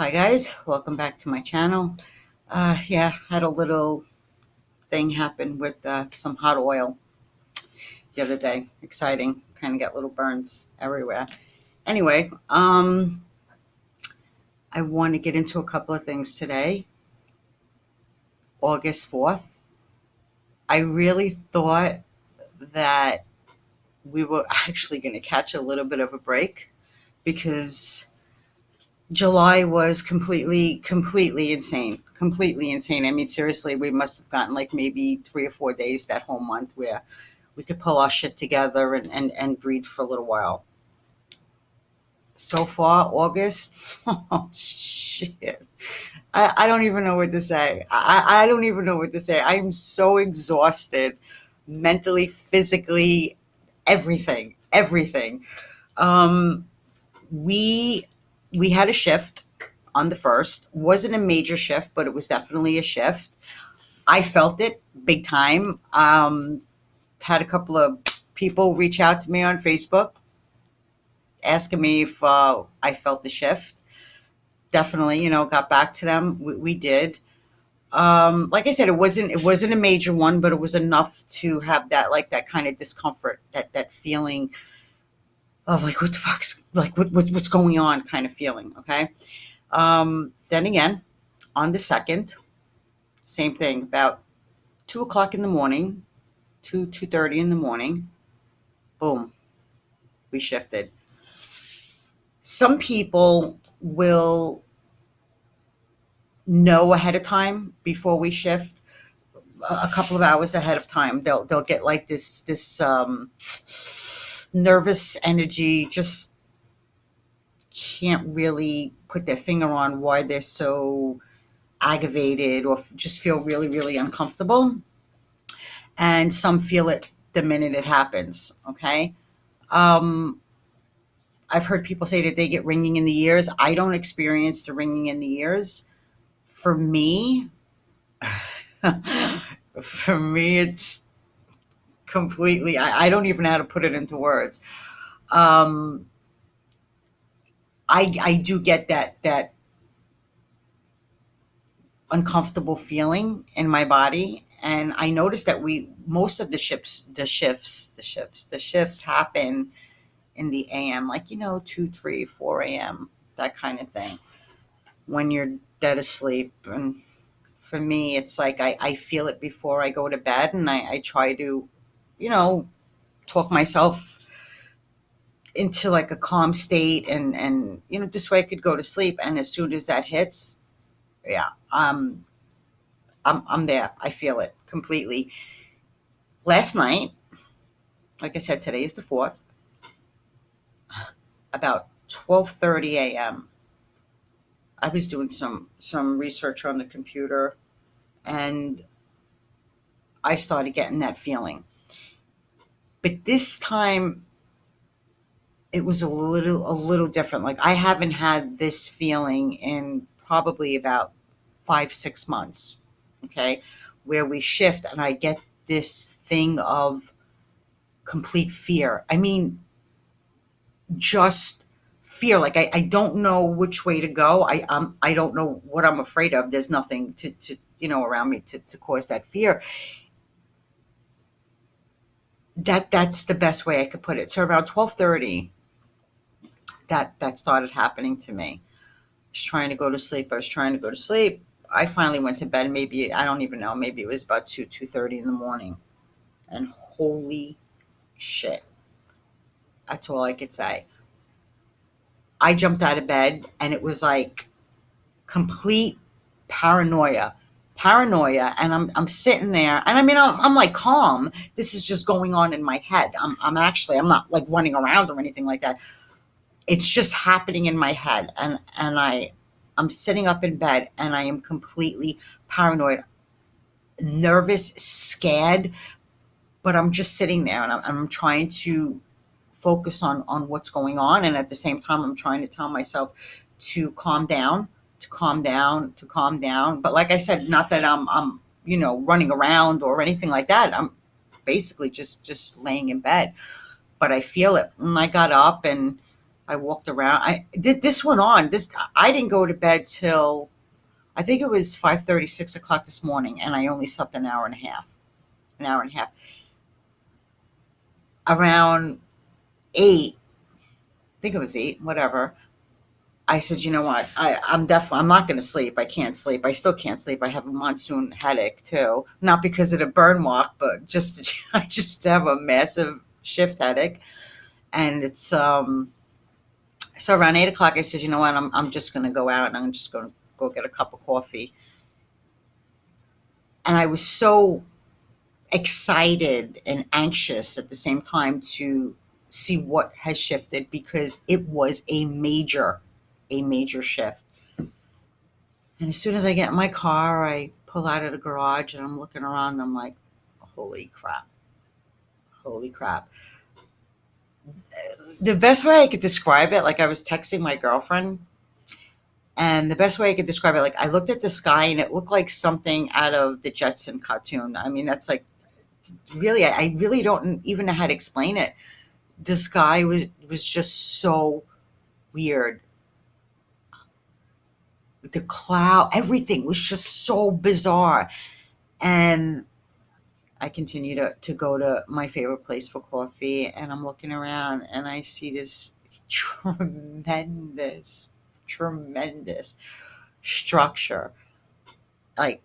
Hi guys, welcome back to my channel. Yeah, had a little thing happen with some hot oil the other day. Exciting, kind of got little burns everywhere. Anyway, I want to get into a couple of things today. August 4th. I really thought that we were actually going to catch a little bit of a break because July was completely insane. Completely insane. I mean, seriously, we must have gotten like maybe 3 or 4 days that whole month where we could pull our shit together and breathe for a little while. So far, August, oh shit. I don't even know what to say. I don't even know what to say. I am so exhausted mentally, physically, everything, everything. Um, we we had a shift on the first. Wasn't a major shift, but it was definitely a shift. I felt it big time. Had a couple of people reach out to me on Facebook asking me if I felt the shift. Definitely, got back to them. We did. Like I said, it wasn't a major one, but it was enough to have that kind of discomfort, that feeling of like what the fuck's like what's going on kind of feeling. Okay. Then again, on the second, same thing. About 2 o'clock in the morning, 2:30 in the morning. Boom, we shifted. Some people will know ahead of time before we shift, a couple of hours ahead of time. They'll get like this nervous energy, just can't really put their finger on why they're so aggravated or just feel really uncomfortable. And some feel it the minute it happens. Okay. Um, I've heard people say that they get ringing in the ears. I don't experience the ringing in the ears. For me, for me, it's completely, I don't even know how to put it into words. Um, I do get that uncomfortable feeling in my body. And I noticed that most of the shifts happen in the AM, like, 2, 3, 4 a.m., that kind of thing, when you're dead asleep. And for me, it's like I feel it before I go to bed, and I try to, you know, talk myself into like a calm state, and this way I could go to sleep. And as soon as that hits, yeah, I'm there. I feel it completely. Last night, like I said, today is the 4th, about 12:30 a.m. I was doing some research on the computer, and I started getting that feeling. But this time it was a little different. Like, I haven't had this feeling in probably about 5, 6 months. Okay. Where we shift and I get this thing of complete fear. I mean, just fear. Like, I don't know which way to go. I don't know what I'm afraid of. There's nothing to around me to cause that fear. That's the best way I could put it. So around 12:30, that started happening to me. I was trying to go to sleep. I was trying to go to sleep. I finally went to bed. Maybe, I don't even know. Maybe it was about 2:30 in the morning. And holy shit, that's all I could say. I jumped out of bed, and it was like complete paranoia. Paranoia. And I'm sitting there, and I mean, I'm like calm. This is just going on in my head. I'm not like running around or anything like that. It's just happening in my head. And I'm sitting up in bed, and I am completely paranoid, nervous, scared, but I'm just sitting there, and I'm trying to focus on what's going on. And at the same time, I'm trying to tell myself to calm down, to calm down, to calm down. But like I said, not that I'm running around or anything like that. I'm basically just laying in bed, but I feel it. And I got up, and I walked around. I did this went on. This I didn't go to bed till I think it was 5:30, 6 o'clock this morning, and I only slept an hour and a half. An hour and a half. Around 8, I think it was 8, whatever. I said, you know what? I'm not going to sleep. I can't sleep. I still can't sleep. I have a monsoon headache too, not because of the burn walk, but just I just have a massive shift headache, and it's so around 8 o'clock. I said, you know what? I'm just going to go out and I'm just going to go get a cup of coffee, and I was so excited and anxious at the same time to see what has shifted because it was a major shift. And as soon as I get in my car, I pull out of the garage and I'm looking around. And I'm like, holy crap, holy crap. The best way I could describe it, like I was texting my girlfriend, and the best way I could describe it, like I looked at the sky and it looked like something out of the Jetson cartoon. I mean, that's like really, I really don't even know how to explain it. The sky was just so weird. The cloud, everything was just so bizarre. And I continue to go to my favorite place for coffee, and I'm looking around and I see this tremendous, tremendous structure. Like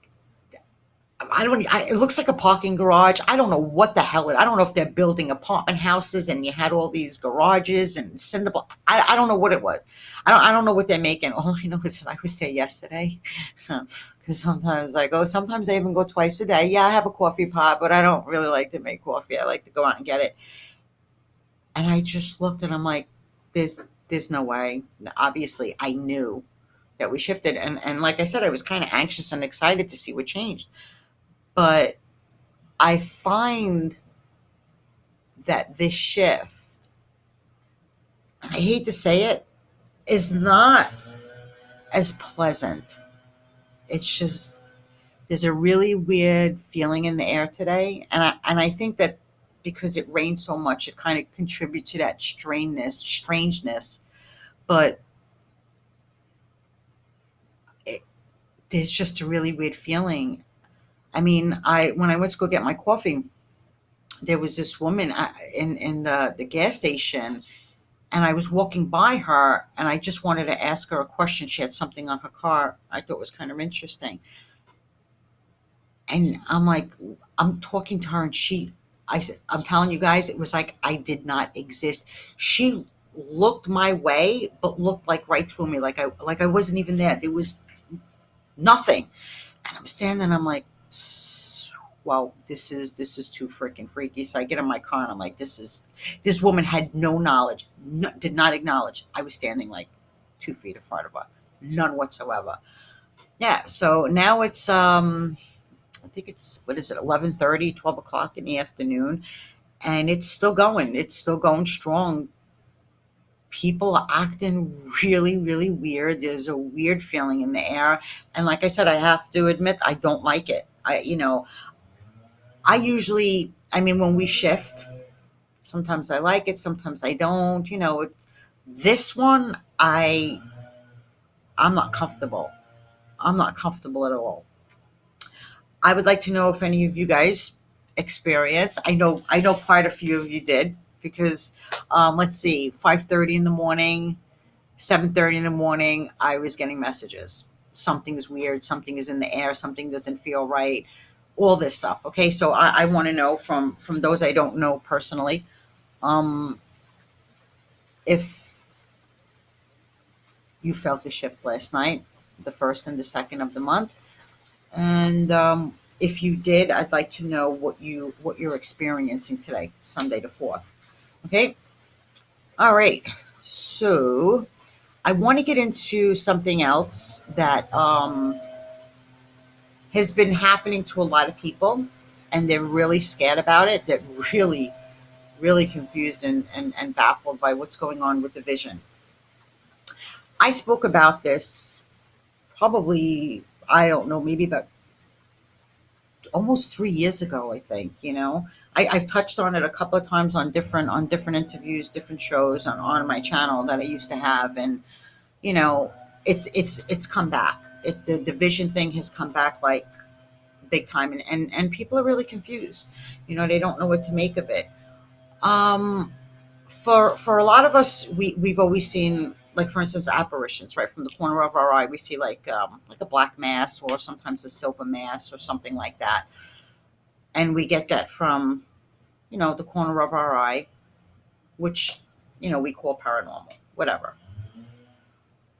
I don't. It looks like a parking garage. I don't know what the hell I don't know if they're building apartment houses, and you had all these garages and cinder. I don't know what it was. I don't know what they're making. All I know is that I was there yesterday, because sometimes I go. Sometimes I even go twice a day. Yeah, I have a coffee pot, but I don't really like to make coffee. I like to go out and get it. And I just looked, and I'm like, there's no way. Obviously, I knew that we shifted, and like I said, I was kind of anxious and excited to see what changed. But I find that this shift, I hate to say it, is not as pleasant. It's just there's a really weird feeling in the air today, and I think that because it rained so much, it kind of contributes to that strangeness. But it, there's just a really weird feeling. I mean, I when I went to go get my coffee, there was this woman in the gas station, and I was walking by her, and I just wanted to ask her a question. She had something on her car I thought was kind of interesting. And I'm like, I'm talking to her, and I'm telling you guys, it was like I did not exist. She looked my way, but looked like right through me, like I wasn't even there. There was nothing. And I'm standing, and I'm like, well, this is too freaking freaky. So I get in my car, and I'm like, this woman had no knowledge, no, did not acknowledge I was standing like 2 feet in front of her, none whatsoever. Yeah. So now it's I think it's what is it, 11:30, 12 o'clock in the afternoon, and it's still going. It's still going strong. People are acting really, really weird. There's a weird feeling in the air, and like I said, I have to admit I don't like it. I usually, I mean, when we shift, sometimes I like it, sometimes I don't. This one, I'm not comfortable. I'm not comfortable at all. I would like to know if any of you guys experienced. I know quite a few of you did because let's see, 5:30 in the morning, 7:30 in the morning, I was getting messages. Something is weird, something is in the air, something doesn't feel right, all this stuff. Okay, so I want to know from those I don't know personally, um, if you felt the shift last night, the first and the second of the month, and if you did, I'd like to know what you're experiencing today, Sunday the 4th. Okay, all right. So I want to get into something else that has been happening to a lot of people, and they're really scared about it. They're really, really confused and baffled by what's going on with the vision. I spoke about this probably, I don't know, maybe about almost 3 years ago, I think. I've touched on it a couple of times on different interviews, different shows on my channel that I used to have, and you know, it's come back. The division thing has come back like big time, and people are really confused. They don't know what to make of it. Um, for a lot of us, we've always seen, like, for instance, apparitions, right? From the corner of our eye, we see like a black mass, or sometimes a silver mass, or something like that, and we get that from the corner of our eye, which we call paranormal, whatever.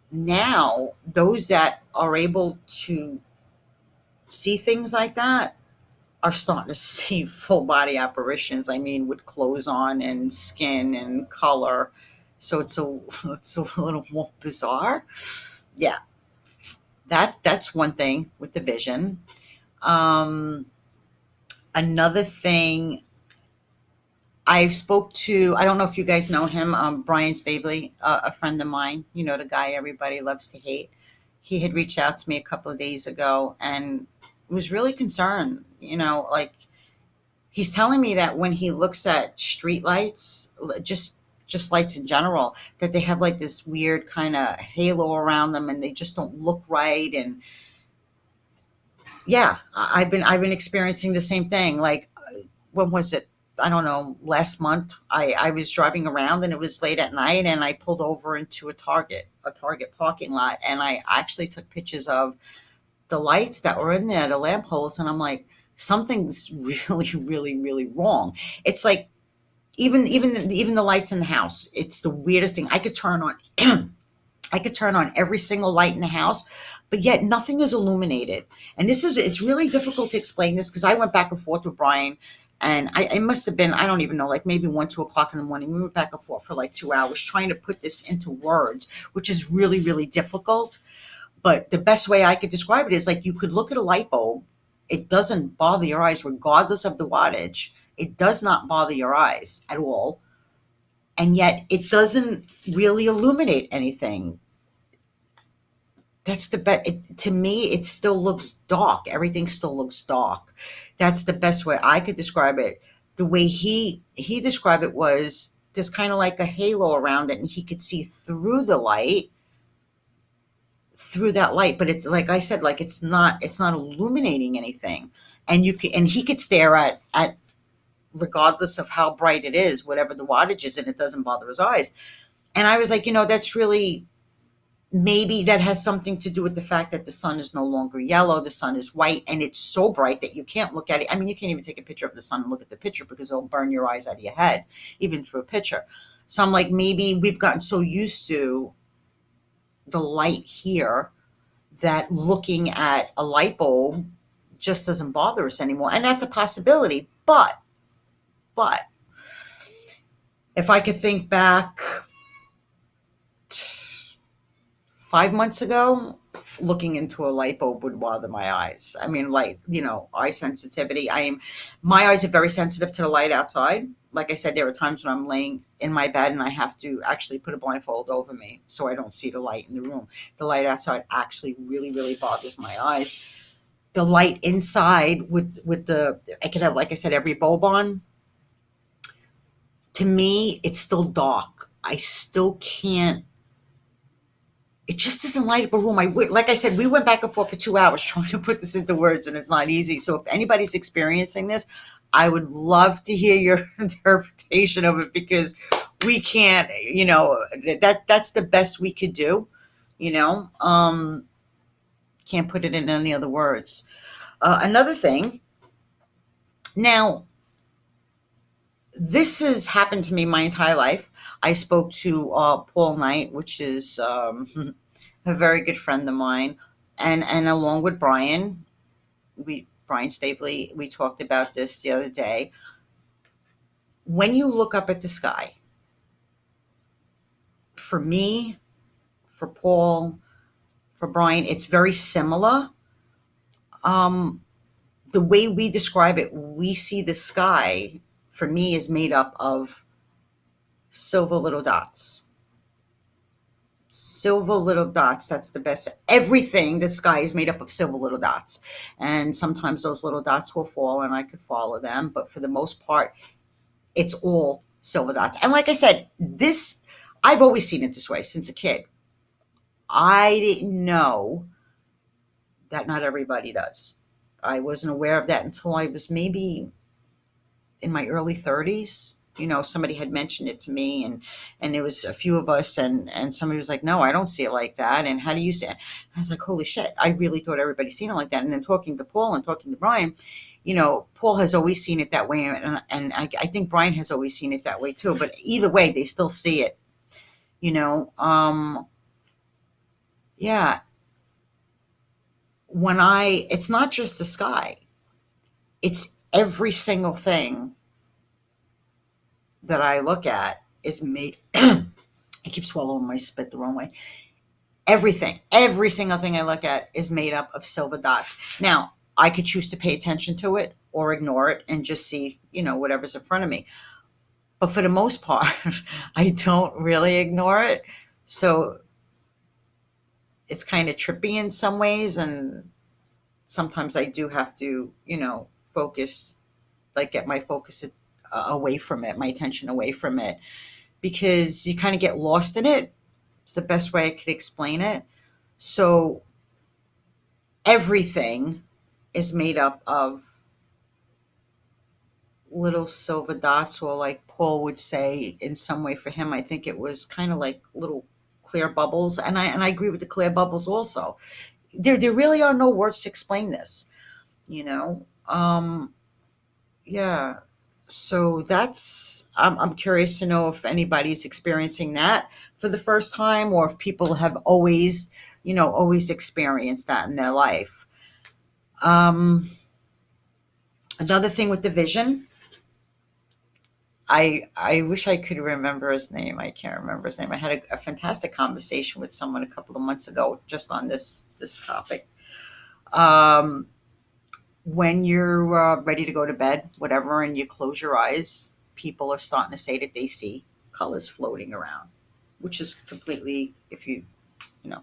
Now, those that are able to see things like that are starting to see full body apparitions. I mean, with clothes on and skin and color. So it's a little more bizarre. Yeah, that's one thing with the vision. Um, Another thing, I spoke to. I don't know if you guys know him, Brian Stabley, a friend of mine. The guy everybody loves to hate. He had reached out to me a couple of days ago and was really concerned. Like, he's telling me that when he looks at street lights, just lights in general, that they have like this weird kind of halo around them, and they just don't look right. And yeah, I've been experiencing the same thing. Like, when was it? I don't know. Last month, I was driving around, and it was late at night, and I pulled over into a Target parking lot, and I actually took pictures of the lights that were in there, the lamp holes, and I'm like, something's really, really, really wrong. It's like, even the lights in the house. It's the weirdest thing. I could turn on I could turn on every single light in the house, but yet nothing is illuminated. And it's really difficult to explain this, because I went back and forth with Brian, and it must have been, I don't even know, like maybe 1, 2 o'clock in the morning. We went back and forth for like 2 hours trying to put this into words, which is really, really difficult. But the best way I could describe it is, like, you could look at a light bulb. It doesn't bother your eyes, regardless of the wattage. It does not bother your eyes at all. And yet it doesn't really illuminate anything. That's the best. To me, it still looks dark. Everything still looks dark. That's the best way I could describe it. The way he described it was, there's kind of like a halo around it, and he could see through that light, but it's like I said, like, it's not illuminating anything. And he could stare at regardless of how bright it is, whatever the wattage is, and it doesn't bother his eyes. And I was like, that's really, maybe that has something to do with the fact that the sun is no longer yellow, the sun is white, and it's so bright that you can't look at it. I mean, you can't even take a picture of the sun and look at the picture, because it'll burn your eyes out of your head, even through a picture. So I'm like, maybe we've gotten so used to the light here that looking at a light bulb just doesn't bother us anymore. And that's a possibility. But if I could think back 5 months ago, looking into a light bulb would bother my eyes. I mean, like, eye sensitivity. My eyes are very sensitive to the light outside. Like I said, there are times when I'm laying in my bed and I have to actually put a blindfold over me so I don't see the light in the room. The light outside actually really, really bothers my eyes. The light inside, I could have, like I said, every bulb on. To me, it's still dark. I still can't. It just doesn't light up a room. Like I said, we went back and forth for 2 hours trying to put this into words, and it's not easy. So if anybody's experiencing this, I would love to hear your interpretation of it, because we can't, that's the best we could do, you know. Can't put it in any other words. Another thing. Now, this has happened to me my entire life. I spoke to Paul Knight, which is a very good friend of mine, and along with Brian Stabley, we talked about this the other day. When you look up at the sky, for me, for Paul, for Brian, it's very similar. Um, the way we describe it, we see the sky, for me, is made up of silver little dots. silver little dots. That's the best. Everything, the sky is made up of silver little dots. And sometimes those little dots will fall and I could follow them. But for the most part, it's all silver dots. And like I said, I've always seen it this way since a kid. I didn't know that not everybody does. I wasn't aware of that until I was maybe in my early 30s. Somebody had mentioned it to me, and there was a few of us, and somebody was like, no, I don't see it like that, and how do you see it? I was like, holy shit, I really thought everybody seen it like that. And then talking to Paul and talking to Brian, Paul has always seen it that way, and I think Brian has always seen it that way too, but either way they still see it. you know um yeah, it's not just the sky, it's every single thing that I look at is made. I keep swallowing my spit the wrong way. Every single thing I look at is made up of silver dots. Now, I could choose to pay attention to it or ignore it and just see, whatever's in front of me. But for the most part, I don't really ignore it. So it's kind of trippy in some ways. And sometimes I do have to, focus, like get my focus away from it, my attention away from it, because you kind of get lost in it. It's the best way I could explain it. So everything is made up of little silver dots, or like Paul would say, in some way for him, I think it was kind of like little clear bubbles. And I agree with the clear bubbles also. There really are no words to explain this, you know. Yeah. So I'm curious to know if anybody's experiencing that for the first time, or if people have always experienced that in their life. Um, Another thing with the vision, I wish I could remember his name. I can't remember his name. I had a fantastic conversation with someone a couple of months ago just on this topic. Um, when you're ready to go to bed, whatever, and you close your eyes, people are starting to say that they see colors floating around, which is completely, if you know,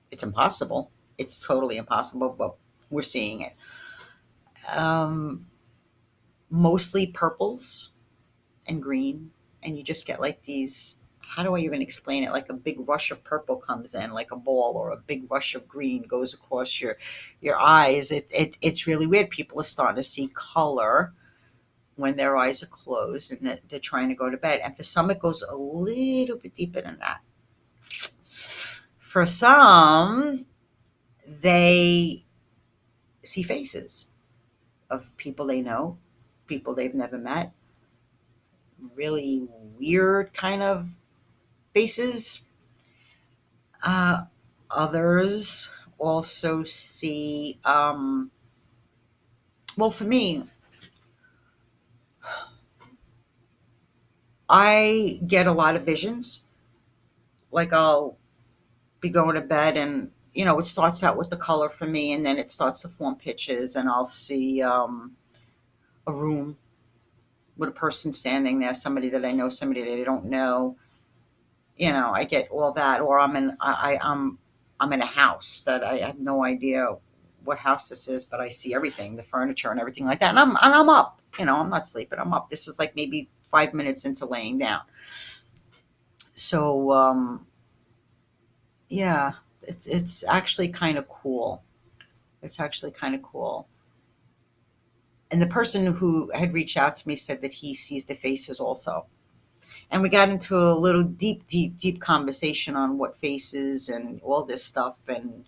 it's impossible. It's totally impossible, but we're seeing it. Um, Mostly purples and green, and you just get like these. How do I even explain it? Like a big rush of purple comes in, like a ball, or a big rush of green goes across your eyes. It's really weird. People are starting to see color when their eyes are closed and they're trying to go to bed. And for some, it goes a little bit deeper than that. For some, they see faces of people they know, people they've never met, really weird kind of faces. Uh, Others also see, well, for me, I get a lot of visions. Like I'll be going to bed, and it starts out with the color for me, and then it starts to form pictures, and I'll see a room with a person standing there, somebody that I know, somebody that I don't know. I get all that. Or I'm in a house that I have no idea what house this is, but I see everything, the furniture and everything like that. And I'm up. I'm not sleeping. I'm up. This is like maybe 5 minutes into laying down. So yeah, it's actually kind of cool. It's actually kind of cool. And the person who had reached out to me said that he sees the faces also. And we got into a little deep conversation on what faces and all this stuff. And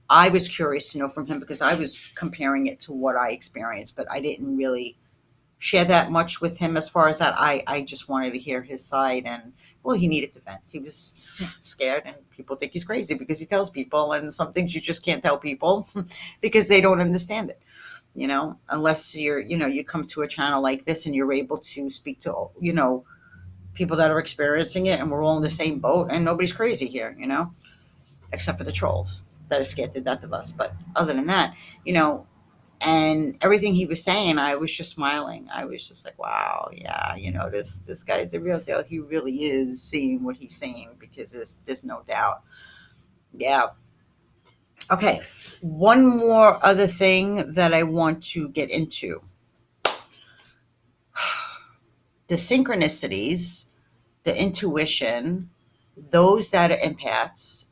I was curious to know from him, because I was comparing it to what I experienced, but I didn't really share that much with him as far as that. I just wanted to hear his side. And well, he needed to vent. He was scared, and people think he's crazy because he tells people, and some things you just can't tell people because they don't understand it. Unless you come to a channel like this and you're able to speak to, people that are experiencing it, and we're all in the same boat, and nobody's crazy here, except for the trolls that are scared to death of us. But other than that, you know, And everything he was saying, I was just smiling. I was just like, wow, yeah, this guy's the real deal. He really is seeing what he's saying, because there's no doubt. Yeah. Okay. One more other thing that I want to get into: the synchronicities, the intuition, those that are empaths,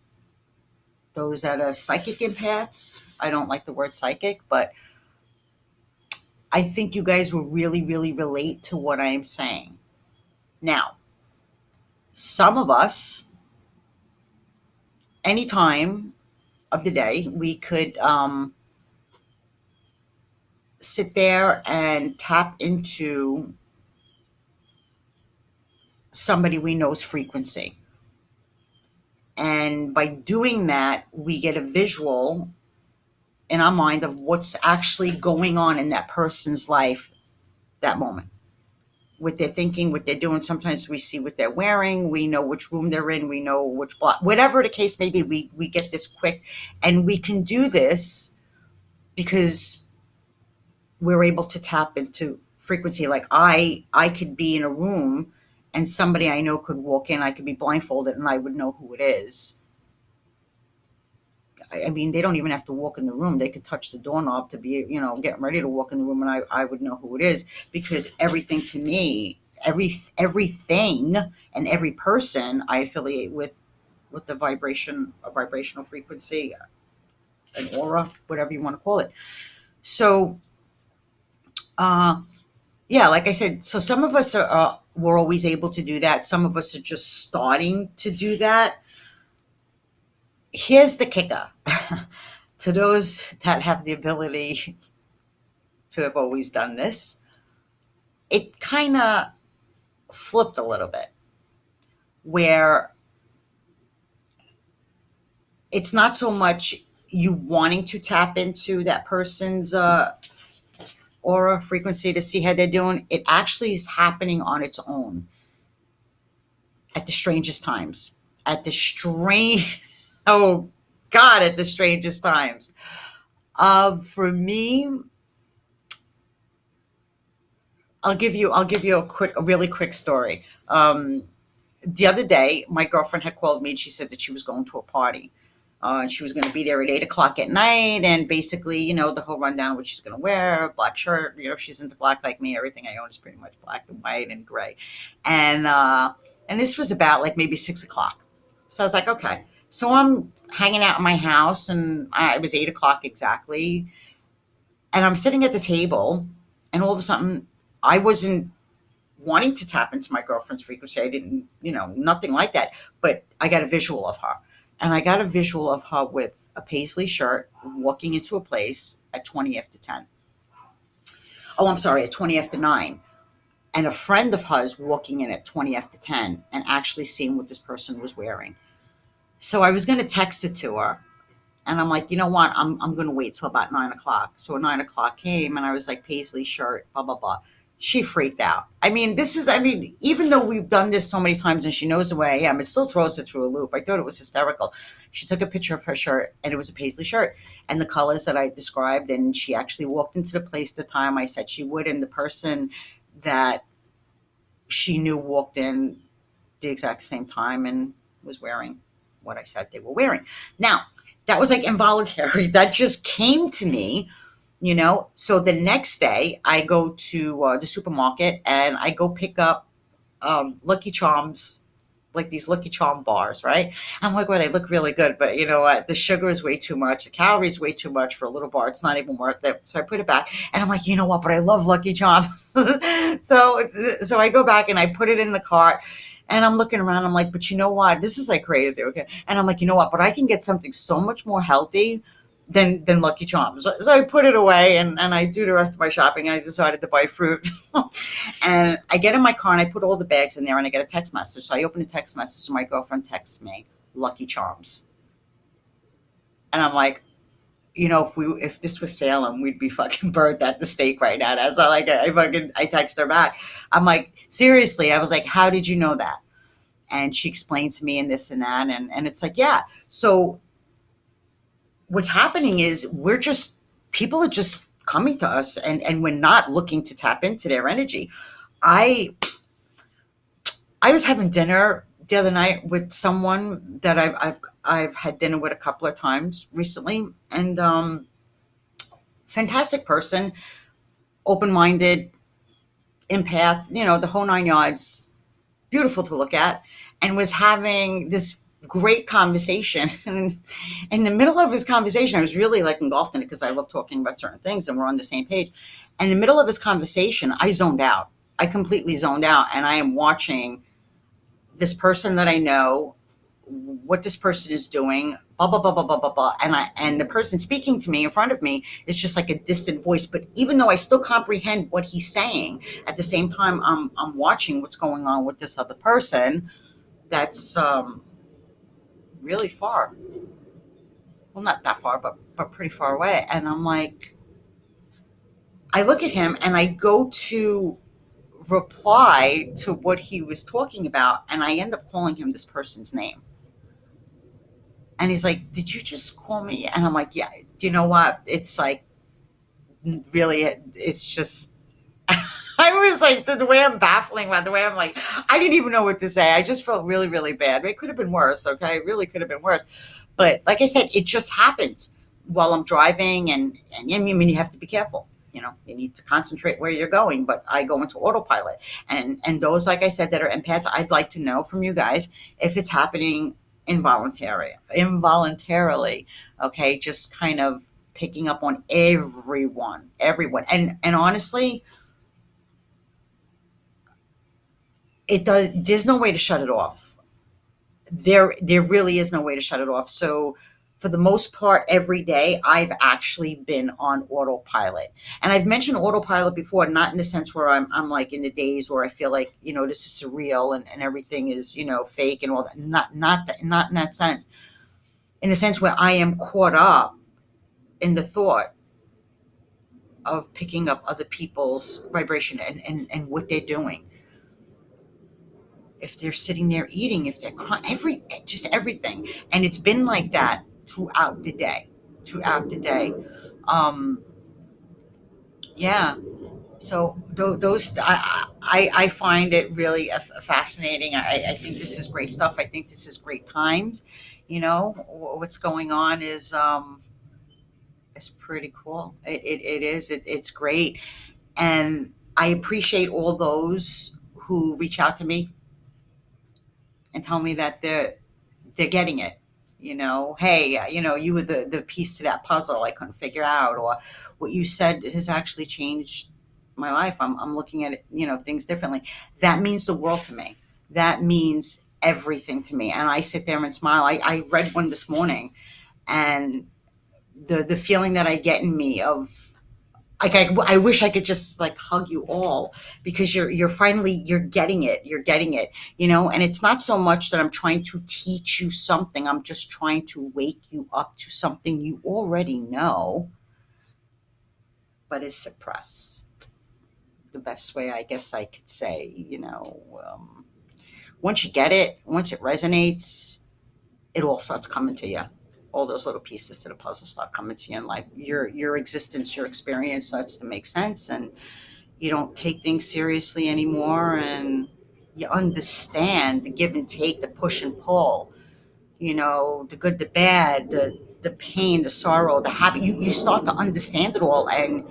those that are psychic empaths. I don't like the word psychic, but I think you guys will really, really relate to what I am saying. Now, some of us, any time of the day, we could sit there and tap into somebody we know's frequency. And by doing that, we get a visual in our mind of what's actually going on in that person's life that moment. What they're thinking, what they're doing. Sometimes we see what they're wearing. We know which room they're in. We know which block. Whatever the case may be, we get this quick. And we can do this because we're able to tap into frequency. Like I could be in a room and somebody I know could walk in. I could be blindfolded and I would know who it is. I mean, they don't even have to walk in the room. They could touch the doorknob to be, getting ready to walk in the room, and I would know who it is, because everything to me, everything and every person I affiliate with the vibration, a vibrational frequency, an aura, whatever you want to call it. So, yeah, like I said, so some of us we're always able to do that. Some of us are just starting to do that. Here's the kicker. To those that have the ability to have always done this, it kind of flipped a little bit, where it's not so much you wanting to tap into that person's aura frequency to see how they're doing. It actually is happening on its own at the strangest times. At the strange, oh God, at the strangest times. For me, I'll give you a really quick story. The other day, my girlfriend had called me and she said that she was going to a party. And she was going to be there at 8 o'clock at night. And basically, the whole rundown, what she's going to wear, black shirt, she's into black like me. Everything I own is pretty much black and white and gray. And this was about like maybe 6 o'clock. So I was like, okay. So I'm hanging out in my house, and it was 8 o'clock exactly. And I'm sitting at the table, and all of a sudden, I wasn't wanting to tap into my girlfriend's frequency. I didn't, nothing like that. But I got a visual of her. And I got a visual of her with a Paisley shirt walking into a place at 20 after 10. Oh, I'm sorry, at 20 after 9. And a friend of hers walking in at 20 after 10 and actually seeing what this person was wearing. So I was going to text it to her. And I'm like, you know what? I'm going to wait till about 9 o'clock. So 9 o'clock came and I was like, Paisley shirt, blah, blah, blah. She freaked out. I mean, even though we've done this so many times and she knows the way I am, it still throws her through a loop. I thought it was hysterical. She took a picture of her shirt, and it was a Paisley shirt and the colors that I described. And she actually walked into the place the time I said she would. And the person that she knew walked in the exact same time and was wearing what I said they were wearing. Now, that was like involuntary. That just came to me. So the next day I go to the supermarket and I go pick up Lucky Charms, like these Lucky Charm bars, right? I'm like, well, they look really good, but you know what? The sugar is way too much. The calories way too much for a little bar. It's not even worth it. So I put it back, and I'm like, you know what? But I love Lucky Charms. so I go back and I put it in the cart. And I'm looking around. I'm like, but you know what? This is like crazy, okay? And I'm like, you know what? But I can get something so much more healthy than Lucky Charms. So I put it away, and I do the rest of my shopping. I decided to buy fruit. And I get in my car and I put all the bags in there, and I get a text message. So I open the text message and my girlfriend texts me, Lucky Charms. And I'm like, if this was Salem, we'd be fucking burned at the stake right now. That's not like I text her back. I'm like, seriously. I was like, how did you know that? And she explained to me and this and that. And it's like, yeah. So what's happening is people are just coming to us, and we're not looking to tap into their energy. I I was having dinner the other night with someone that I've had dinner with a couple of times recently, and fantastic person, open minded, empath, the whole nine yards, beautiful to look at, and was having this great conversation. And in the middle of his conversation, I was really like engulfed in it because I love talking about certain things and we're on the same page. And in the middle of his conversation, I zoned out. I completely zoned out, and I am watching this person that I know, what this person is doing, blah blah blah blah blah blah blah, and the person speaking to me in front of me is just like a distant voice. But even though I still comprehend what he's saying, at the same time, I'm watching what's going on with this other person that's really far. Well, not that far, but pretty far away. And I'm like, I look at him and I go to reply to what he was talking about, and I end up calling him this person's name. And he's like, "Did you just call me?" And I'm like, "Yeah, you know what? It's like, really, it's just," I was like, the way I'm baffling, the way I'm like, I didn't even know what to say. I just felt really, really bad. It could have been worse, okay? It really could have been worse. But like I said, it just happens while I'm driving, and I mean, you have to be careful. You need to concentrate where you're going, but I go into autopilot. And those, like I said, that are empaths, I'd like to know from you guys if it's happening involuntarily, okay? Just kind of picking up on everyone. And honestly, it does, there's no way to shut it off. There really is no way to shut it off. So for the most part, every day I've actually been on autopilot. And I've mentioned autopilot before, not in the sense where I'm like in the days where I feel like, this is surreal, and everything is, fake and all that. Not in that sense. In the sense where I am caught up in the thought of picking up other people's vibration, and what they're doing, if they're sitting there eating, if they're crying, just everything. And it's been like that throughout the day. Um, yeah. So those, I find it really fascinating. I think this is great stuff. I think this is great times. What's going on is pretty cool. It is. It's great. And I appreciate all those who reach out to me and tell me that they're getting it. Hey, you were the piece to that puzzle I couldn't figure out, or what you said has actually changed my life. I'm looking at it, things differently. That means the world to me. That means everything to me. And I sit there and smile. I read one this morning, and the feeling that I get in me of, like, I wish I could just like hug you all, because you're finally, you're getting it. And it's not so much that I'm trying to teach you something. I'm just trying to wake you up to something you already know, but is suppressed. The best way I guess I could say, once you get it, once it resonates, it all starts coming to you. All those little pieces to the puzzle start coming to you, and like your existence, your experience starts to make sense, and you don't take things seriously anymore, and you understand the give and take, the push and pull, the good, the bad, the pain, the sorrow, the happy. You start to understand it all, and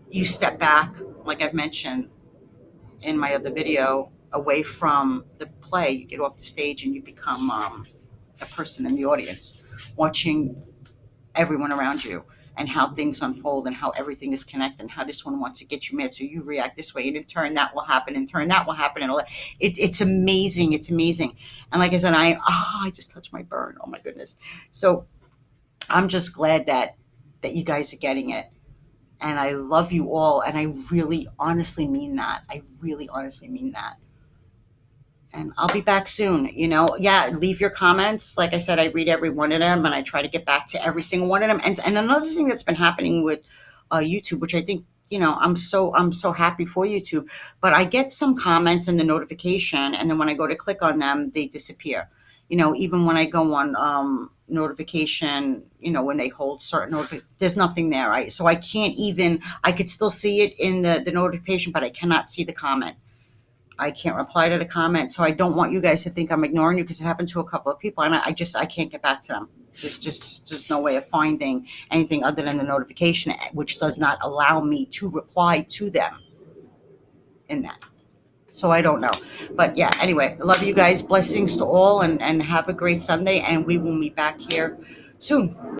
you step back, like I've mentioned in my other video, away from the play. You get off the stage and you become a person in the audience, watching everyone around you, and how things unfold, and how everything is connected, and how this one wants to get you mad, so you react this way, and in turn that will happen, in turn that will happen, and all that. It's amazing. It's amazing. And like I said, I just touched my burn. Oh my goodness. So I'm just glad that you guys are getting it, and I love you all, and I really honestly mean that. I really honestly mean that. And I'll be back soon. Yeah, leave your comments. Like I said, I read every one of them, and I try to get back to every single one of them. And another thing that's been happening with YouTube, which I think, I'm so happy for YouTube, but I get some comments in the notification, and then when I go to click on them, they disappear. Even when I go on notification, when they hold certain there's nothing there. So I can't even, I could still see it in the notification, but I cannot see the comment. I can't reply to the comment. So I don't want you guys to think I'm ignoring you, because it happened to a couple of people, and I can't get back to them. There's just no way of finding anything other than the notification, which does not allow me to reply to them in that. So I don't know. But yeah, anyway, I love you guys. Blessings to all, and have a great Sunday, and we will meet back here soon.